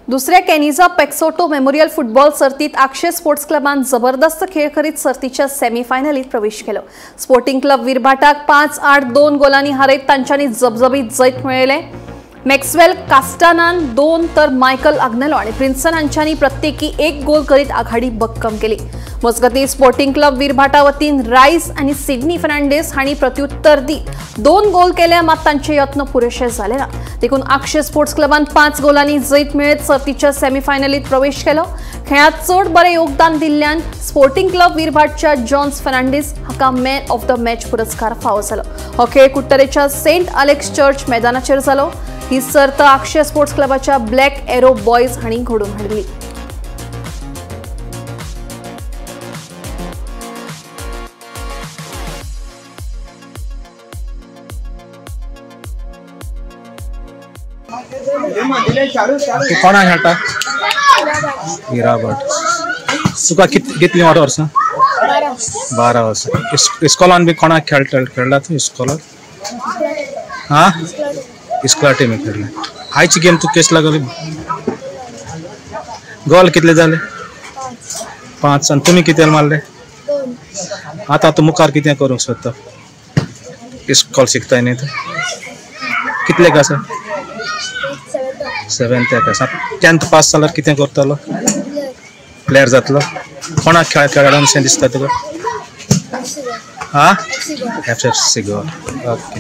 दुसऱ्या कॅनिझा पेक्सोटो memorial football सर्तीत Akshay sports क्लबान जबरदस्त खेळ करीत सर्तीच्या सेमीफायनलीत प्रवेश केलो। स्पोर्टिंग क्लब विरभाटाक 5-8 2 गोलांनी हारयत तांच्यांनी जबजबीत जैत मेळयले। मॅक्सवेल कास्टानान 2 तर मायकल आग्नेलो आणि प्रिन्सन हांच्यांनी प्रत्येकी 1 गोल करीत आघाडी भक्कम केली। मजगती स्पोर्टिंग क्लब विरभाटा वतीन रायस आणि सिडनी फर्नांडीस हांणी प्रत्युत्तर दी 2 गोल केले, मात तांचे यत्न पुरेशे झाले ना। देखून अक्षय स्पोर्ट्स क्लबान 5 गोलांनी जैत मेळयत सर्तीच्या सेमीफायनलीत प्रवेश केलो। खेळात चड बरे योगदान दिल्ल्यान स्पोर्टिंग क्लब विरभाटच्या जॉन्स फर्नांडीस हाका मॅन ऑफ द मॅच पुरस्कार फावो जालो। हो खेळ कुट्टरेच्या सेंट अलेक्स चर्च मैदानाचेर जालो। ही सर्त अक्षय स्पोर्ट्स क्लबाच्या ब्लॅक एरो बॉयज हांणी घडोवन हाडली। तू कोणा खेळटा? विराबाट। तुका कितली वर्सां? 12 वर्सां। इस्कॉलान बी कोणा खेळला तू इस्कॉलान? हाँ, इस्कॉला टीम खेळला। आयची गेम तू केस लागली? गोल कितले झाले? 5। आणि तुम्ही किती मारले? 2। आता तू मुखार किती करूंक सोदता? इस्कॉल शिकताय न्ही तू? कितले का सर? 7th का 10th पास जाल्यार कितें करतलो? प्लेयर जातलो? कोणा खेळाडून दिसता तुका? हाँ, FC गोवा। ओके।